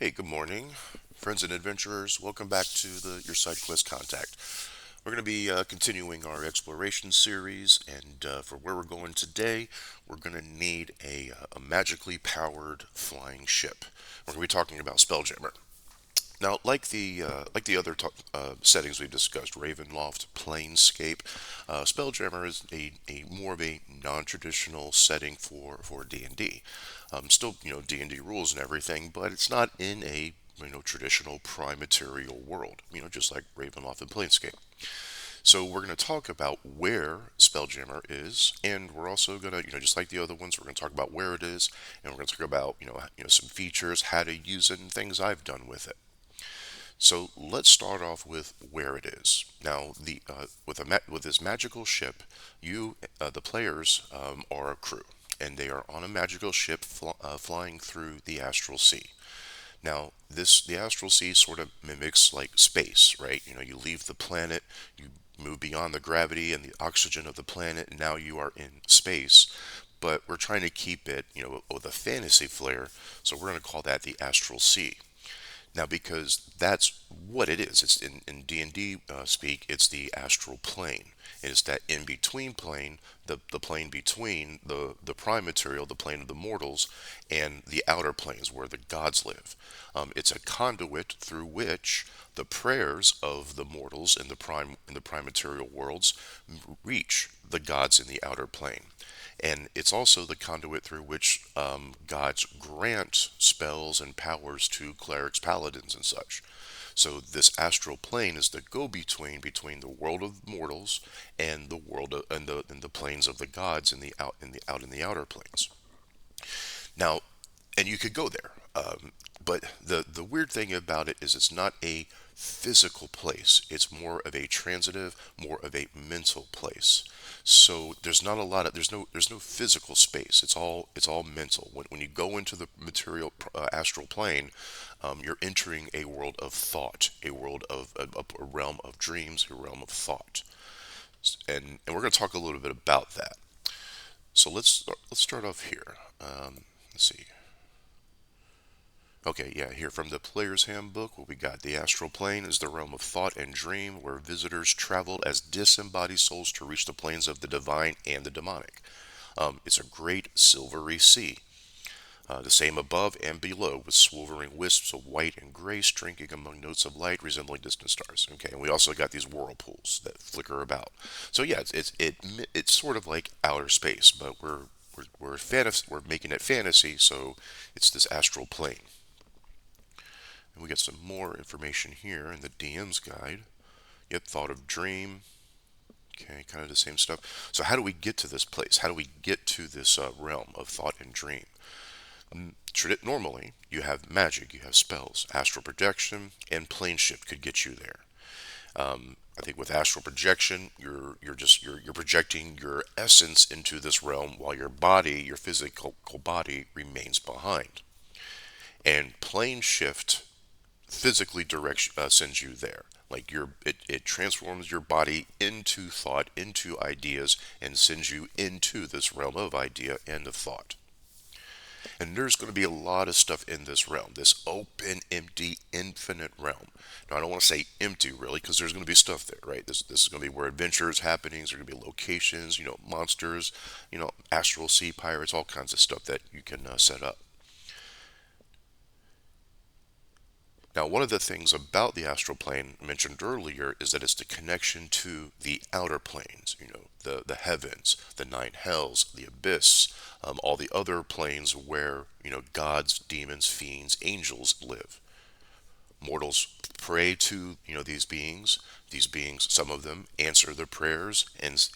Hey, good morning, friends and adventurers. Welcome back to your side quest contact. We're going to be continuing our exploration series, and for where we're going today, we're going to need a magically powered flying ship. We're going to be talking about Spelljammer. Now, like the other settings we've discussed, Ravenloft, Planescape, Spelljammer is a more of a non-traditional setting for D&D. Still, D&D rules and everything, but it's not in a traditional prime material world. Just like Ravenloft and Planescape. So we're going to talk about where Spelljammer is, and we're also going to, just like the other ones, we're going to talk about where it is, and we're going to talk about, some features, how to use it, and things I've done with it. So let's start off with where it is. Now, with this magical ship, the players, are a crew, and they are on a magical ship flying through the Astral Sea. Now, the Astral Sea sort of mimics like space, right? You leave the planet, you move beyond the gravity and the oxygen of the planet, and now you are in space. But we're trying to keep it, with a fantasy flair, so we're going to call that the Astral Sea. Now, because that's what it is, it's in D&D speak, it's the astral plane. It's that in-between plane, the plane between the prime material, the plane of the mortals, and the outer planes where the gods live. It's a conduit through which the prayers of the mortals in the prime material worlds reach the gods in the outer plane. And it's also the conduit through which gods grant spells and powers to clerics, paladins, and such. So this astral plane is the go-between between the world of mortals and the world and the planes of the gods in the outer planes. Now, and you could go there. But the weird thing about it is it's not a physical place. It's more of a transitive, more of a mental place. So there's no physical space. It's all mental. When you go into the material astral plane, you're entering a world of thought, a world of a realm of dreams, a realm of thought. And we're going to talk a little bit about that. So let's start off here. Let's see. Okay, yeah, here from the Player's Handbook, what we got. The astral plane is the realm of thought and dream where visitors travel as disembodied souls to reach the planes of the divine and the demonic. It's a great silvery sea. The same above and below, with swirling wisps of white and gray streaking among notes of light resembling distant stars. Okay, and we also got these whirlpools that flicker about. So yeah, it's sort of like outer space, but we're making it fantasy, so it's this astral plane. And we get some more information here in the DM's guide. Yep, thought of dream. Okay, kind of the same stuff. So how do we get to this place? How do we get to this realm of thought and dream? Normally, you have magic, you have spells, astral projection, and plane shift could get you there. I think with astral projection, you're projecting your essence into this realm while your physical body remains behind. And plane shift physically sends you there. Like it transforms your body into thought, into ideas, and sends you into this realm of idea and of thought. And there's going to be a lot of stuff in this realm, this open, empty, infinite realm. Now, I don't want to say empty really, because there's going to be stuff there, right? This is going to be where adventure is happening. There's going to be locations, monsters, astral sea pirates, all kinds of stuff that you can set up. Now, one of the things about the astral plane mentioned earlier is that it's the connection to the outer planes, the heavens, the nine hells, the abyss, all the other planes where, gods, demons, fiends, angels live. Mortals pray to, these beings. These beings, some of them, answer their prayers and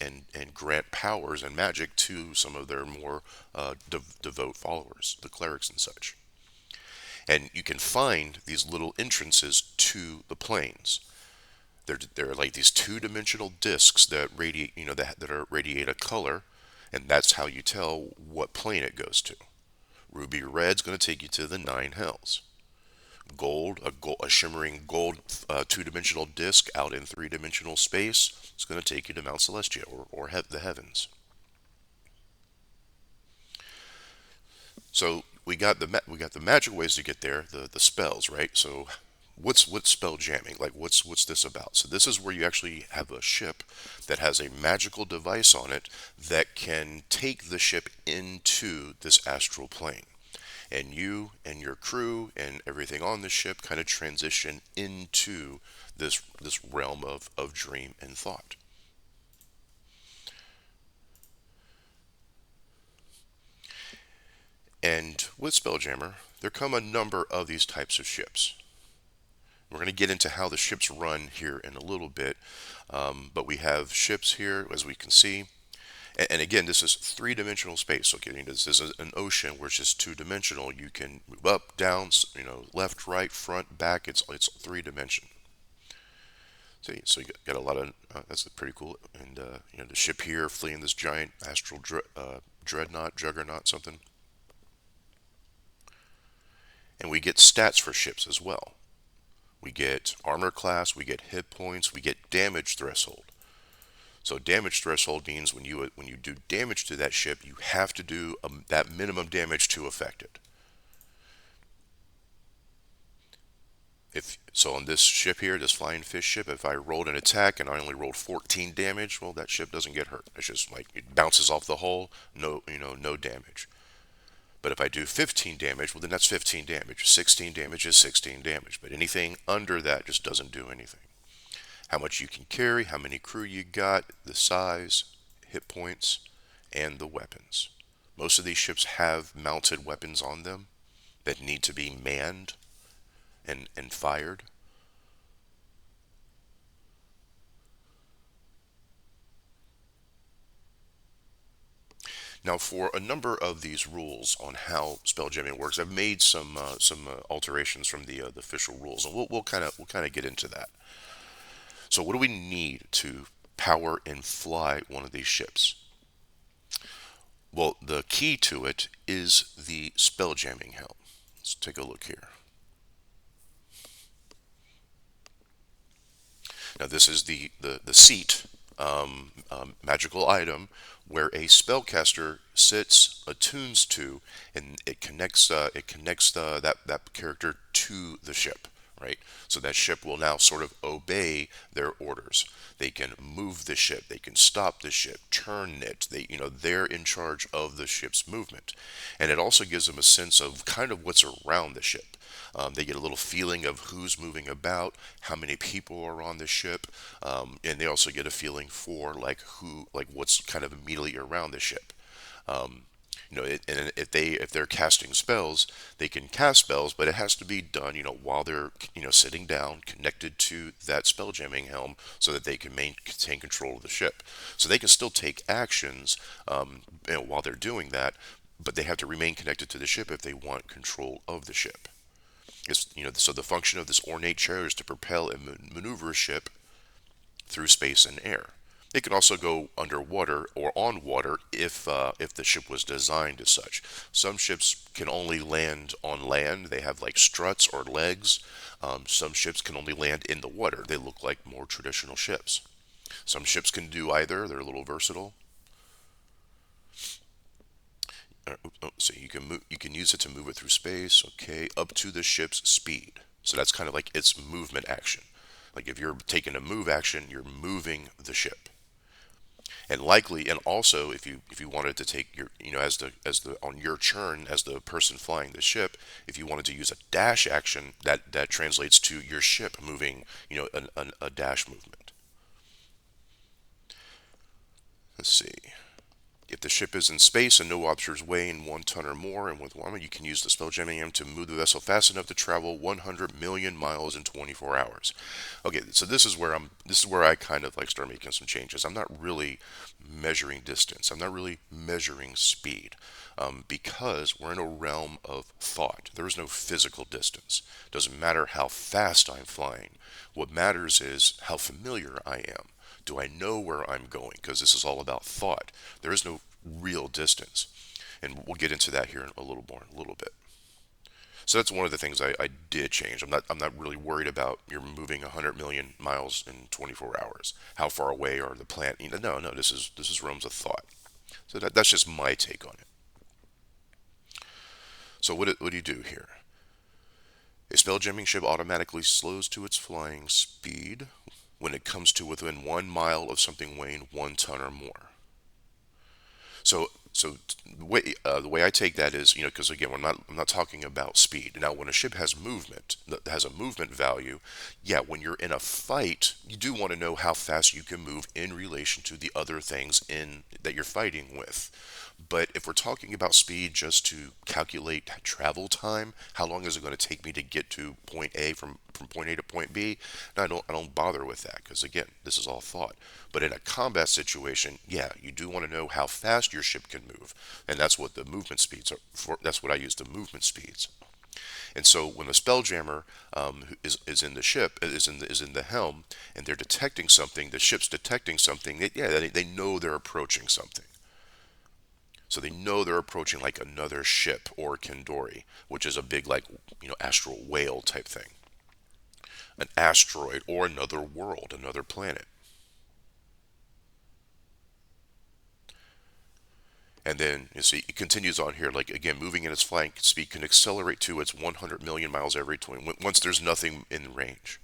grant powers and magic to some of their more devout followers, the clerics and such. And you can find these little entrances to the planes. They're like these two-dimensional discs that radiate, radiate a color, and that's how you tell what plane it goes to. Ruby red's going to take you to the nine hells. A shimmering gold two-dimensional disc out in three-dimensional space, it's going to take you to Mount Celestia or the heavens. So we got the magic ways to get there, the spells, right? So what's spell jamming? Like what's this about? So this is where you actually have a ship that has a magical device on it that can take the ship into this astral plane. And you and your crew and everything on the ship kind of transition into this realm of dream and thought. And with Spelljammer, there come a number of these types of ships. We're going to get into how the ships run here in a little bit, but we have ships here, as we can see. And again, this is three-dimensional space. Okay, this is an ocean where it's just two-dimensional. You can move up, down, left, right, front, back. It's three-dimension. So you got a lot of that's pretty cool. And the ship here fleeing this giant astral dreadnought, juggernaut, something. And we get stats for ships as well. We get armor class, we get hit points, we get damage threshold. So damage threshold means when you do damage to that ship, you have to do that minimum damage to affect it. If so, on this ship here, this flying fish ship, if I rolled an attack and I only rolled 14 damage, well, that ship doesn't get hurt. It's just like it bounces off the hull, no damage. But if I do 15 damage, well, then that's 15 damage. 16 damage is 16 damage. But anything under that just doesn't do anything. How much you can carry, how many crew you got, the size, hit points, and the weapons. Most of these ships have mounted weapons on them that need to be manned and fired. Now, for a number of these rules on how spelljamming works, I've made some alterations from the official rules, and we'll kind of get into that. So, what do we need to power and fly one of these ships? Well, the key to it is the spelljamming helm. Let's take a look here. Now, this is the seat, magical item where a spellcaster sits, attunes to, and it connects that character to the ship, right? So that ship will now sort of obey their orders. They can move the ship, they can stop the ship, turn it. They're in charge of the ship's movement, and it also gives them a sense of kind of what's around the ship. They get a little feeling of who's moving about, how many people are on the ship, and they also get a feeling for like what's kind of immediately around the ship. Um, and if they're casting spells, they can cast spells, but it has to be done, while they're sitting down, connected to that spell jamming helm, so that they can maintain control of the ship. So they can still take actions, while they're doing that, but they have to remain connected to the ship if they want control of the ship. So the function of this ornate chair is to propel and maneuver a ship through space and air. It can also go underwater or on water if the ship was designed as such. Some ships can only land on land. They have like struts or legs. Some ships can only land in the water. They look like more traditional ships. Some ships can do either. They're a little versatile. So you can use it to move it through space, okay, up to the ship's speed. So that's kind of like its movement action. Like if you're taking a move action, you're moving the ship. And also if you wanted to take your as the on your turn as the person flying the ship, if you wanted to use a dash action, that translates to your ship moving, a dash movement. Let's see. If the ship is in space and no objects weighing 1 ton or more, and with armor, you can use the spell jamming M to move the vessel fast enough to travel 100 million miles in 24 hours. Okay, so this is where I kind of like start making some changes. I'm not really measuring distance. I'm not really measuring speed, because we're in a realm of thought. There is no physical distance. Doesn't matter how fast I'm flying. What matters is how familiar I am. Do I know where I'm going? Because this is all about thought. There is no real distance. And we'll get into that here in a little bit. So that's one of the things I did change. I'm not really worried about you're moving 100 million miles in 24 hours. How far away are the planet? No. This is realms of thought. So that's just my take on it. So what do you do here? A spelljamming ship automatically slows to its flying speed when it comes to within 1 mile of something weighing 1 ton or more. So the way I take that is, because again, I'm not talking about speed. Now, when a ship has movement, that has a movement value, yeah, when you're in a fight, you do want to know how fast you can move in relation to the other things in that you're fighting with. But if we're talking about speed just to calculate travel time, how long is it going to take me to get to point A from point A to point B? No, I don't bother with that because again, this is all thought. But in a combat situation, yeah, you do want to know how fast your ship can move, and that's what the movement speeds are for. That's what I use, the movement speeds. And so when the spelljammer is in the ship, is in the helm, and they're detecting something, the ship's detecting something. Yeah, they know they're approaching something. So they know they're approaching like another ship or Kendori, which is a big like astral whale type thing, an asteroid or another world, another planet. And then you see it continues on here, like again, moving in its flying speed can accelerate to its 100 million miles every 20 once there's nothing in range.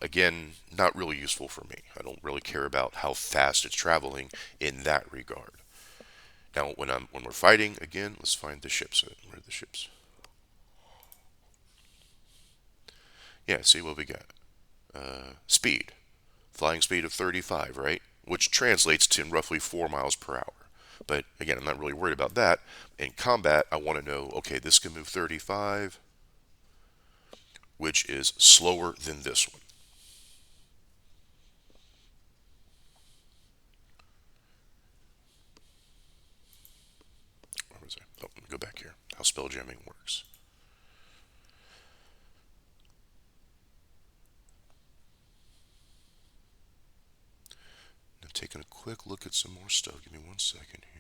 Again, not really useful for me. I don't really care about how fast it's traveling in that regard. Now, when we're fighting again, let's find the ships. Where are the ships? Yeah, see what we got. Speed, flying speed of 35, right? Which translates to roughly 4 miles per hour. But again, I'm not really worried about that. In combat, I want to know, okay, this can move 35, which is slower than this one. Where was I? Oh, let me go back here. How spelljamming works. Now, taking a quick look at some more stuff. Give me 1 second here.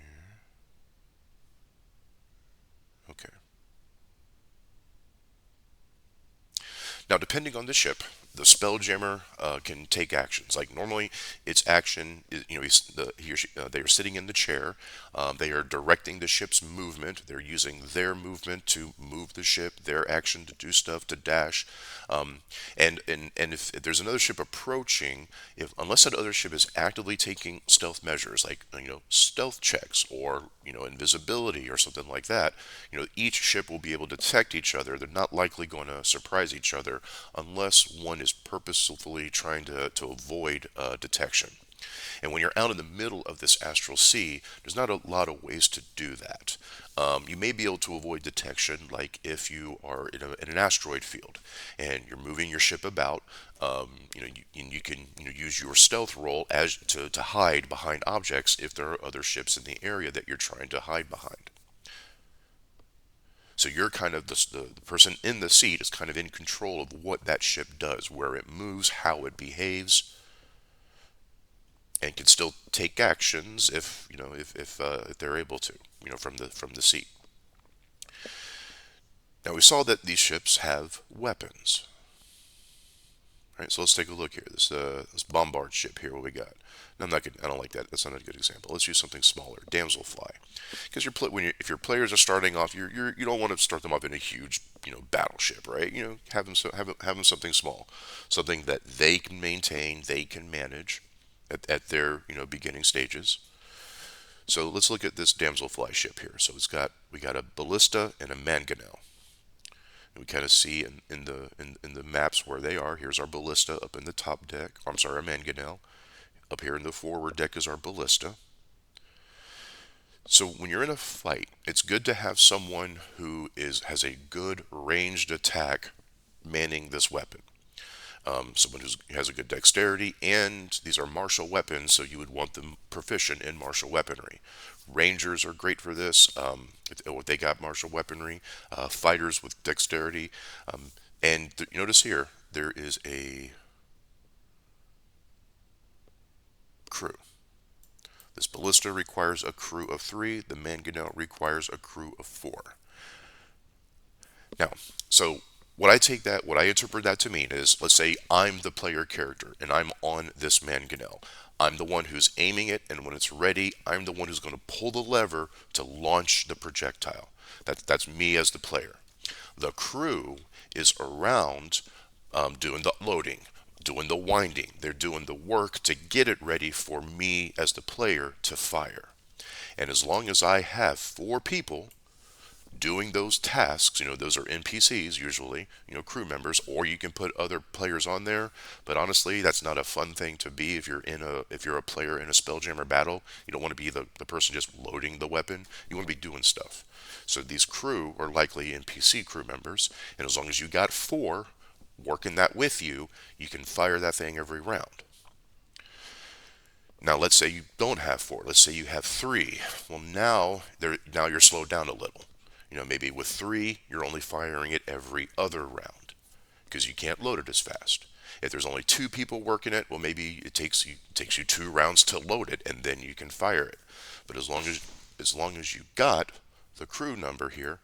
Okay. Now, depending on the ship, the spelljammer can take actions. Like normally, its action is, he or she, they are sitting in the chair. They are directing the ship's movement. They're using their movement to move the ship. Their action to do stuff, to dash. Um, and if there's another ship approaching, if unless that other ship is actively taking stealth measures, like stealth checks or invisibility or something like that, each ship will be able to detect each other. They're not likely going to surprise each other unless one is purposefully trying to avoid detection. And when you're out in the middle of this astral sea, there's not a lot of ways to do that. You may be able to avoid detection, like if you are in an asteroid field and you're moving your ship about. You can use your stealth roll as to hide behind objects if there are other ships in the area that you're trying to hide behind. So you're kind of the person in the seat is kind of in control of what that ship does, where it moves, how it behaves, and can still take actions if they're able to, from the seat. Now we saw that these ships have weapons. Right, so let's take a look here. This bombard ship here. What we got? No, I'm not good. I don't like that. That's not a good example. Let's use something smaller. Damselfly, because if your players are starting off, you don't want to start them off in a huge battleship, right? Have them something small, something that they can maintain, they can manage at their beginning stages. So let's look at this damselfly ship here. So we got a ballista and a mangonel. We kind of see in the maps where they are. Here's our ballista up in the top deck. I'm sorry, our mangonel. Up here in the forward deck is our ballista. So when you're in a fight, it's good to have someone who has a good ranged attack manning this weapon. Someone who has a good dexterity, and these are martial weapons, so you would want them proficient in martial weaponry. Rangers are great for this. If they got martial weaponry. Fighters with dexterity. And notice here, there is a crew. This ballista requires a crew of 3. The mangonel requires a crew of 4. Now, so what I interpret that to mean is, let's say I'm the player character and I'm on this mangonel. I'm the one who's aiming it, and when it's ready, I'm the one who's going to pull the lever to launch the projectile. That's me as the player. The crew is around, doing the loading, doing the winding. They're doing the work to get it ready for me as the player to fire. And as long as I have four people doing those tasks, those are NPCs usually, crew members, or you can put other players on there. But honestly, that's not a fun thing to be if you're a player in a Spelljammer battle. You don't want to be the person just loading the weapon. You want to be doing stuff. So these crew are likely NPC crew members, and as long as you got four working that with you, you can fire that thing every round. Now, let's say you don't have four. Let's say you have three. Well, now you're slowed down a little. Maybe with three, you're only firing it every other round because you can't load it as fast. If there's only two people working it, well, maybe it takes you 2 rounds to load it, and then you can fire it. But as long as you got the crew number here,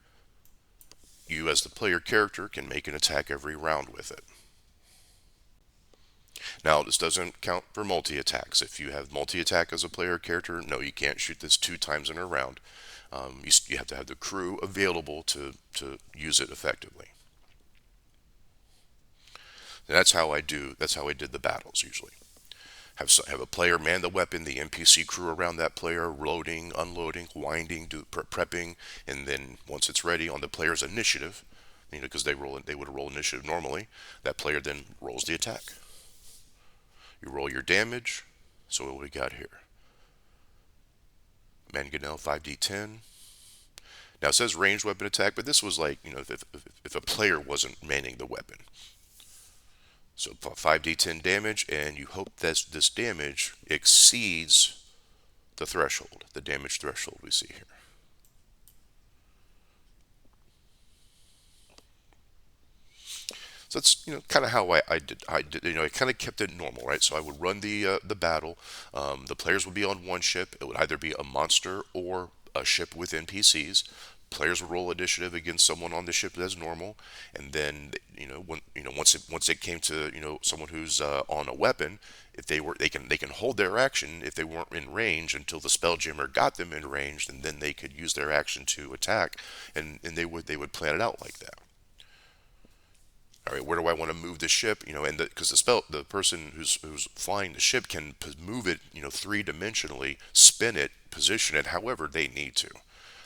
you as the player character can make an attack every round with it. Now, this doesn't count for multi-attacks. If you have multi-attack as a player character, no, you can't shoot this 2 times in a round. You have to have the crew available to use it effectively. And That's how I did the battles usually. Have a player man the weapon, the NPC crew around that player, loading, unloading, winding, prepping, and then once it's ready on the player's initiative, because they would roll initiative normally. That player then rolls the attack. You roll your damage. So what we got here? Mangonel 5d10. Now it says ranged weapon attack, but this was like, if a player wasn't manning the weapon. So 5d10 damage, and you hope that this damage exceeds the damage threshold we see here. So that's kind of how I did. I kind of kept it normal, right? So I would run the battle. The players would be on one ship. It would either be a monster or a ship with NPCs. Players would roll initiative against someone on the ship as normal, and then once it came to someone who's on a weapon, if they can hold their action if they weren't in range until the spelljammer got them in range, and then they could use their action to attack, and they would plan it out like that. All right, where do I want to move the ship? And because the person who's flying the ship can move it, 3 dimensionally, spin it, position it, however they need to.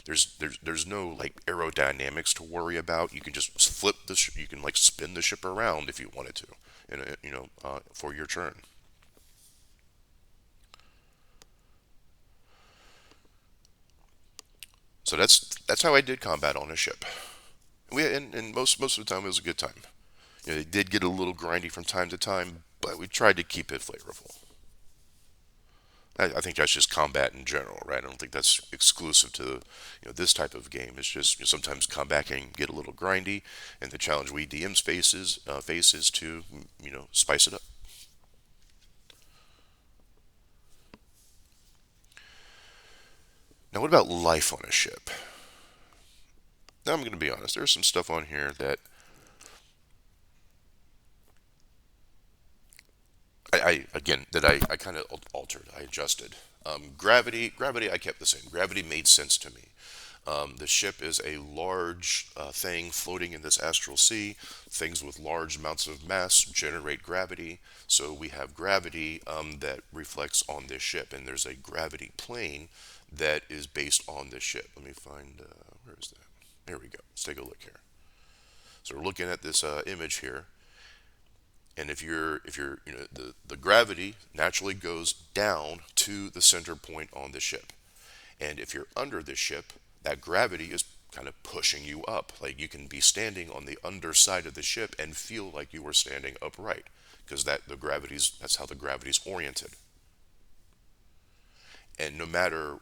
There's no like aerodynamics to worry about. You can just you can like spin the ship around if you wanted to, for your turn. So that's how I did combat on a ship. And most of the time it was a good time. It did get a little grindy from time to time, but we tried to keep it flavorful. I think that's just combat in general, right? I don't think that's exclusive to this type of game. It's just sometimes combat can get a little grindy, and the challenge we DMs faces to spice it up. Now, what about life on a ship? Now, I'm going to be honest. There's some stuff on here that I kind of altered. I adjusted. Gravity, I kept the same. Gravity made sense to me. The ship is a large thing floating in this astral sea. Things with large amounts of mass generate gravity. So we have gravity that reflects on this ship, and there's a gravity plane that is based on this ship. Let me find, where is that? There we go. Let's take a look here. So we're looking at this image here, and if you're the gravity naturally goes down to the center point on the ship. And if you're under the ship, that gravity is kind of pushing you up. Like you can be standing on the underside of the ship and feel like you were standing upright because that's how the gravity's oriented. And no matter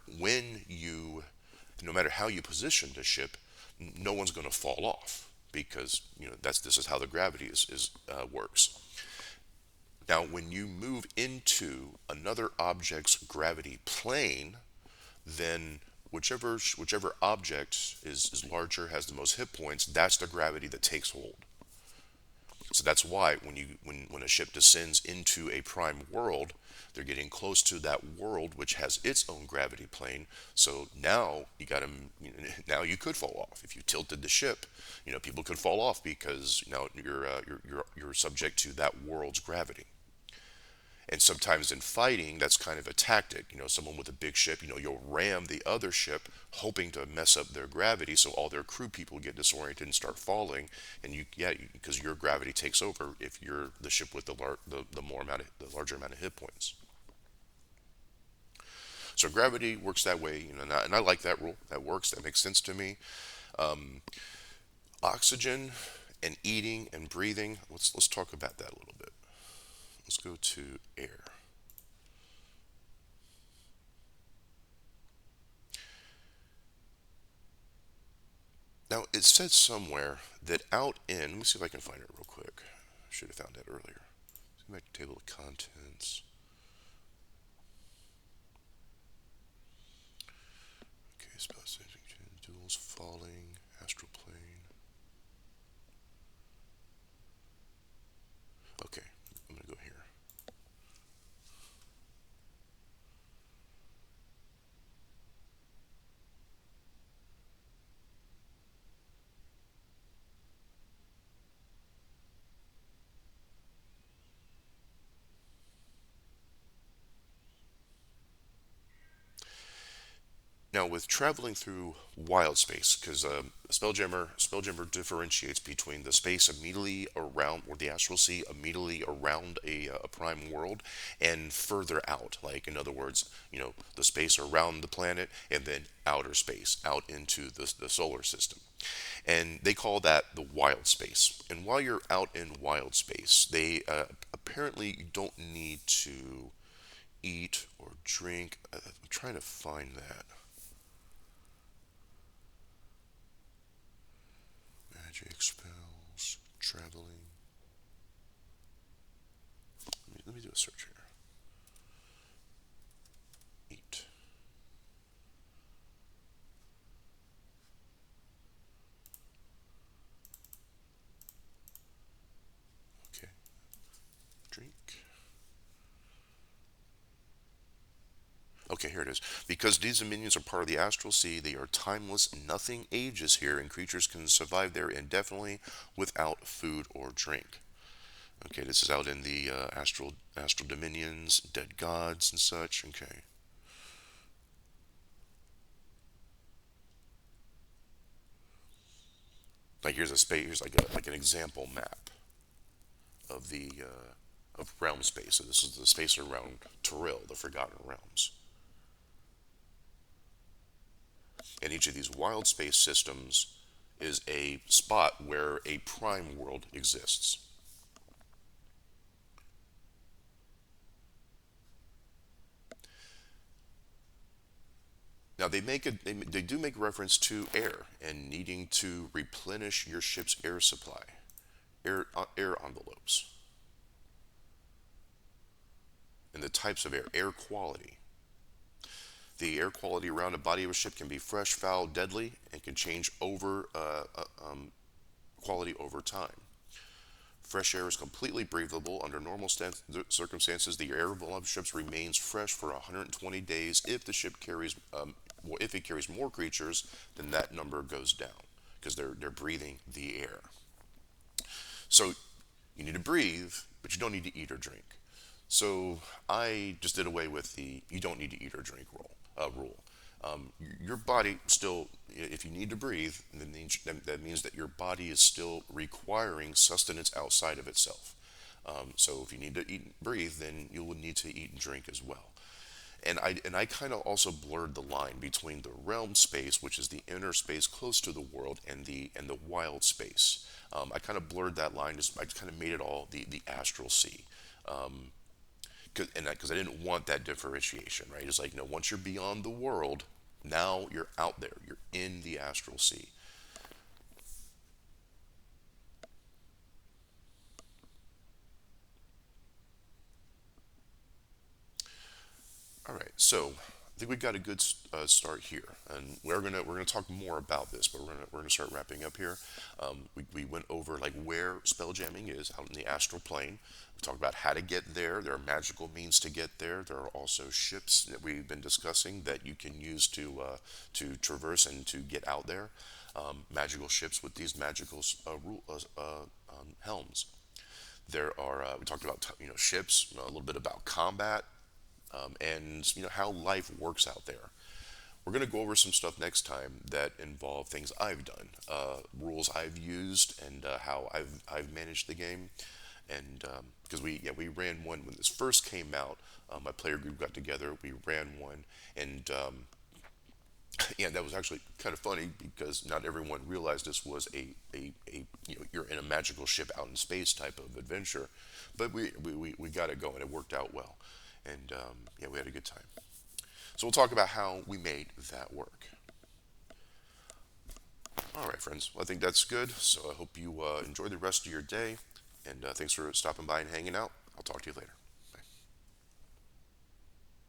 how you position the ship, no one's going to fall off because this is how the gravity is works. Now, when you move into another object's gravity plane, then whichever object is larger, has the most hit points, that's the gravity that takes hold. So that's why when a ship descends into a prime world, they're getting close to that world which has its own gravity plane. So now you got to now you could fall off if you tilted the ship. People could fall off because now you're subject to that world's gravity. And sometimes in fighting, that's kind of a tactic. Someone with a big ship, you'll ram the other ship, hoping to mess up their gravity, so all their crew people get disoriented and start falling. And because your gravity takes over if you're the ship with the larger amount of hit points. So gravity works that way, and I like that rule. That works. That makes sense to me. Oxygen and eating and breathing. Let's talk about that a little bit. Let's go to air. Now, it said somewhere that out in, let me see if I can find it real quick. Should have found that earlier. Go back to table of contents. Okay, spell duels, falling, astral plane. Okay, I'm gonna go here. Now, with traveling through wild space, because Spelljammer differentiates between the space immediately around, or the astral sea immediately around a prime world, and further out. Like, in other words, the space around the planet, and then outer space, out into the solar system. And they call that the wild space. And while you're out in wild space, they apparently don't need to eat or drink. I'm trying to find that. Magic spells, traveling. Let me do a search here. Eat. Okay. Drink. Okay, here it is. Because these dominions are part of the Astral Sea, they are timeless, nothing ages here, and creatures can survive there indefinitely without food or drink. Okay, this is out in the astral dominions, dead gods and such. Okay. Like here's a space. Here's like an example map of the of realm space. So this is the space around Toril, the Forgotten Realms. And each of these wild space systems is a spot where a prime world exists. Now they do make reference to air and needing to replenish your ship's air supply, air envelopes, and the types of air quality. The air quality around the body of a ship can be fresh, foul, deadly, and can change over quality over time. Fresh air is completely breathable. Under normal circumstances, the air of ships remains fresh for 120 days. If the ship carries, if it carries more creatures, then that number goes down because they're breathing the air. So you need to breathe, but you don't need to eat or drink. So I just did away with the you don't need to eat or drink rule. Your body still, if you need to breathe, that means that your body is still requiring sustenance outside of itself. So if you need to eat and breathe, then you will need to eat and drink as well. And I kind of also blurred the line between the realm space, which is the inner space close to the world, and the wild space. I kind of blurred that line. I just kind of made it all the astral sea. Because I didn't want that differentiation, right? It's like, once you're beyond the world, now you're out there. You're in the astral sea. All right. So I think we got a good start here, and we're gonna talk more about this, but we're gonna start wrapping up here. We went over like where spelljamming is out in the astral plane. We talked about how to get there. There are magical means to get there. There are also ships that we've been discussing that you can use to traverse and to get out there. Magical ships with these magical helms. There are we talked about ships, a little bit about combat, and how life works out there. We're going to go over some stuff next time that involve things I've done, rules I've used, and how I've managed the game. And because we ran one when this first came out, my player group got together, we ran one, and yeah, that was actually kind of funny because not everyone realized this was a you're in a magical ship out in space type of adventure, but we got it going. It worked out well, and yeah, we had a good time. So we'll talk about how we made that work. All right, friends. Well, I think that's good. So I hope you enjoy the rest of your day, and thanks for stopping by and hanging out. I'll talk to you later.